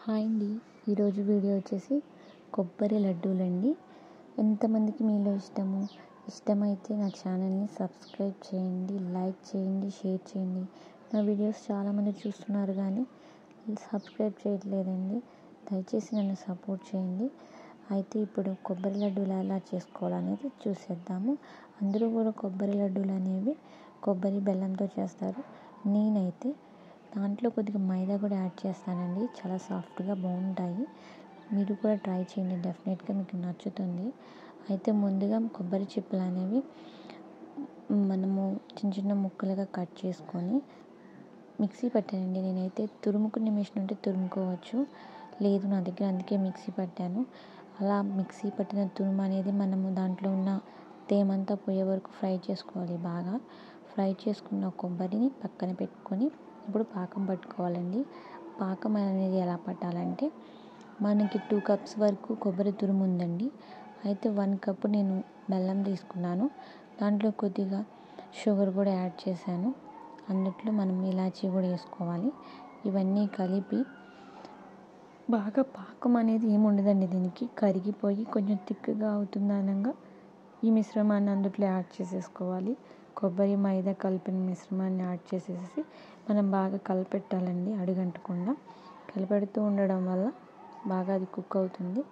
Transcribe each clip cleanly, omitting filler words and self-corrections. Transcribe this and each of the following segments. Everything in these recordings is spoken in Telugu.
హాయ్ అండి. ఈరోజు వీడియో వచ్చేసి కొబ్బరి లడ్డూలండి. ఎంతమందికి మీలో ఇష్టమైతే నా ఛానల్ని సబ్స్క్రైబ్ చేయండి, లైక్ చేయండి, షేర్ చేయండి. నా వీడియోస్ చాలామంది చూస్తున్నారు కానీ సబ్స్క్రైబ్ చేయట్లేదండి. దయచేసి నన్ను సపోర్ట్ చేయండి. అయితే ఇప్పుడు కొబ్బరి లడ్డూలు ఎలా చేసుకోవాలనేది చూసేద్దాము. అందరూ కూడా కొబ్బరి లడ్డూలు అనేవి కొబ్బరి బెల్లంతో చేస్తారు. నేనైతే దాంట్లో కొద్దిగా మైదా కూడా యాడ్ చేస్తానండి. చాలా సాఫ్ట్గా బాగుంటాయి. మీరు కూడా ట్రై చేయండి, డెఫినెట్గా మీకు నచ్చుతుంది. అయితే ముందుగా కొబ్బరి చిప్పలు అనేవి మనము చిన్న చిన్న ముక్కలుగా కట్ చేసుకొని మిక్సీ పట్టానండి. నేనైతే తురుముకునే మిషన్ ఉంటే తురుముకోవచ్చు, లేదు నా దగ్గర, అందుకే మిక్సీ పట్టాను. అలా మిక్సీ పట్టిన తురుము అనేది మనము దాంట్లో ఉన్న తేమంతా పోయే వరకు ఫ్రై చేసుకోవాలి. బాగా ఫ్రై చేసుకున్న కొబ్బరిని పక్కన పెట్టుకొని ఇప్పుడు పాకం పట్టుకోవాలండి. పాకం అనేది ఎలా పట్టాలంటే, మనకి 2 కప్స్ వరకు కొబ్బరి తురుము ఉందండి. అయితే 1 కప్పు నేను బెల్లం తీసుకున్నాను. దాంట్లో కొద్దిగా షుగర్ కూడా యాడ్ చేశాను. అందుట్లో మనం ఇలాచీ కూడా వేసుకోవాలి. ఇవన్నీ కలిపి బాగా పాకం అనేది ఏమి ఉండదండి, దీనికి కరిగిపోయి కొంచెం థిక్గా అవుతుంది అనగా ఈ మిశ్రమాన్ని అందుట్లో యాడ్ చేసేసుకోవాలి. కొబ్బరి మైదా కలిపిన మిశ్రమాన్ని యాడ్ చేసేసి మనం బాగా కలిపెట్టాలండి. అడుగంటకుండా కలిపెడుతూ ఉండడం వల్ల బాగా అది కుక్ అవుతుంది.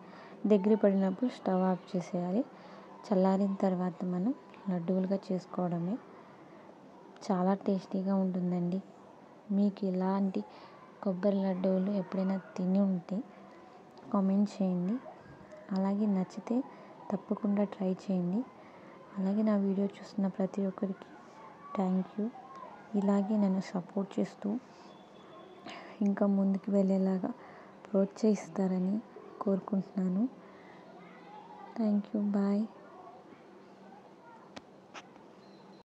దగ్గర పడినప్పుడు స్టవ్ ఆఫ్ చేసేయాలి. చల్లారిన తర్వాత మనం లడ్డూలుగా చేసుకోవడమే. చాలా టేస్టీగా ఉంటుందండి. మీకు ఇలాంటి కొబ్బరి లడ్డూలు ఎప్పుడైనా తిని ఉంటే కామెంట్ చేయండి. అలాగే నచ్చితే తప్పకుండా ట్రై చేయండి. అలాగే నా వీడియో చూస్తున్న ప్రతి ఒక్కరికి థ్యాంక్ యూ. ఇలాగే నన్ను సపోర్ట్ చేస్తూ ఇంకా ముందుకు వెళ్ళేలాగా ప్రోత్సహిస్తారని కోరుకుంటున్నాను. Thank you. బాయ్.